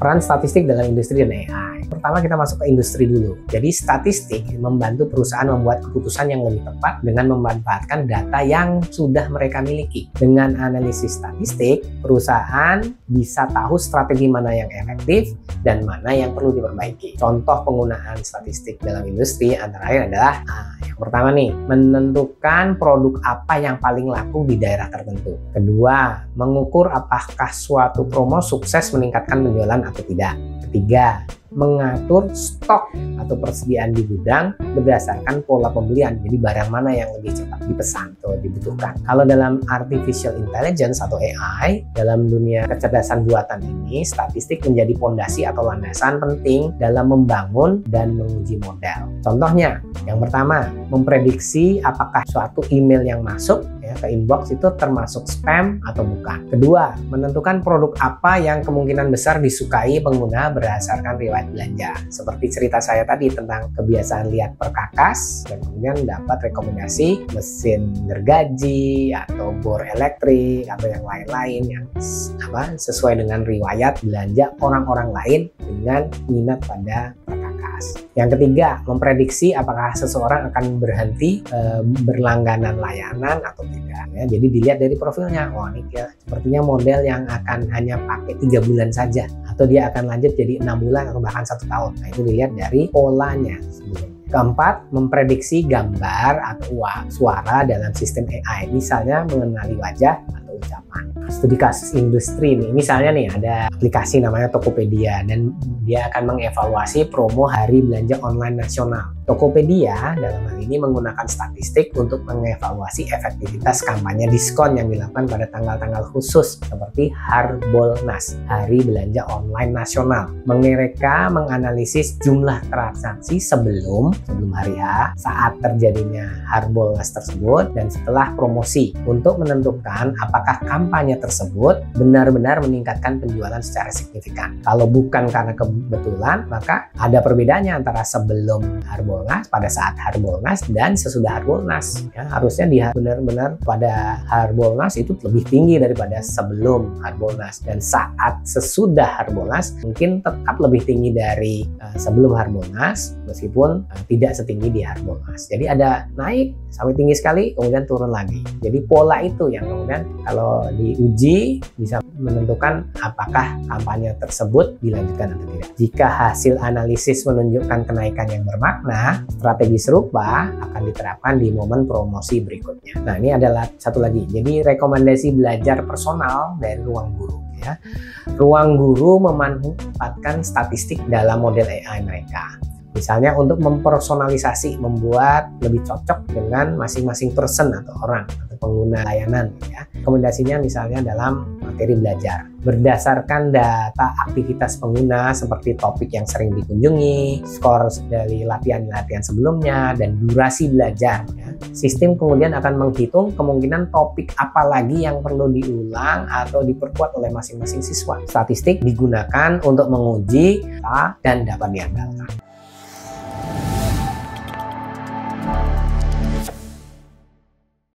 Peran statistik dalam industri dan AI. Pertama kita masuk ke industri dulu. Jadi statistik membantu perusahaan membuat keputusan yang lebih tepat dengan memanfaatkan data yang sudah mereka miliki. Dengan analisis statistik, perusahaan bisa tahu strategi mana yang efektif dan mana yang perlu diperbaiki. Contoh penggunaan statistik dalam industri antara lain adalah yang pertama nih, menentukan produk apa yang paling laku di daerah tertentu. Kedua, mengukur apakah suatu promo sukses meningkatkan penjualan atau tidak. Ketiga, mengatur stok atau persediaan di gudang berdasarkan pola pembelian. Jadi barang mana yang lebih cepat dipesan atau dibutuhkan. Kalau dalam artificial intelligence atau AI, dalam dunia kecerdasan buatan ini, statistik menjadi pondasi atau landasan penting dalam membangun dan menguji model. Contohnya, yang pertama, memprediksi apakah suatu email yang masuk ke inbox itu termasuk spam atau bukan. Kedua, menentukan produk apa yang kemungkinan besar disukai pengguna berdasarkan riwayat belanja. Seperti cerita saya tadi tentang kebiasaan lihat perkakas dan kemudian dapat rekomendasi mesin gergaji atau bor elektrik atau yang lain-lain yang sesuai dengan riwayat belanja orang-orang lain dengan minat pada perkakas. Yang ketiga, memprediksi apakah seseorang akan berhenti berlangganan layanan atau tidak. Ya, jadi dilihat dari profilnya, oh ini sepertinya model yang akan hanya pakai 3 bulan saja, atau dia akan lanjut jadi 6 bulan atau bahkan 1 tahun. Nah, itu dilihat dari polanya sebelumnya. Keempat, memprediksi gambar atau suara dalam sistem AI, misalnya mengenali wajah atau ucapan. Studi kasus industri nih, misalnya nih ada aplikasi namanya Tokopedia dan dia akan mengevaluasi promo hari belanja online nasional. Tokopedia dalam hal ini menggunakan statistik untuk mengevaluasi efektivitas kampanye diskon yang dilakukan pada tanggal-tanggal khusus seperti Harbolnas, Hari Belanja Online Nasional. Mereka menganalisis jumlah transaksi sebelum hari H, saat terjadinya Harbolnas tersebut, dan setelah promosi untuk menentukan apakah kampanye tersebut benar-benar meningkatkan penjualan secara signifikan. Kalau bukan karena kebetulan, maka ada perbedaannya antara sebelum Harbolnas, pada saat Harbolnas, dan sesudah Harbolnas. Ya, harusnya dia benar-benar pada Harbolnas itu lebih tinggi daripada sebelum Harbolnas, dan saat sesudah Harbolnas mungkin tetap lebih tinggi dari sebelum Harbolnas, meskipun tidak setinggi di Harbolnas. Jadi ada naik sampai tinggi sekali, kemudian turun lagi. Jadi pola itu yang kemudian kalau diuji bisa menentukan apakah kampanye tersebut dilanjutkan atau tidak. Jika hasil analisis menunjukkan kenaikan yang bermakna, strategi serupa akan diterapkan di momen promosi berikutnya. Nah, ini adalah satu lagi. Jadi rekomendasi belajar personal dari ruang guru. Ya. Ruang guru memanfaatkan statistik dalam model AI mereka. Misalnya untuk mempersonalisasi, membuat lebih cocok dengan masing-masing person atau orang atau pengguna layanan. Ya. Rekomendasinya misalnya dalam materi belajar. Berdasarkan data aktivitas pengguna seperti topik yang sering dikunjungi, skor dari latihan-latihan sebelumnya, dan durasi belajar. Ya. Sistem kemudian akan menghitung kemungkinan topik apa lagi yang perlu diulang atau diperkuat oleh masing-masing siswa. Statistik digunakan untuk menguji dan dapat diandalkan.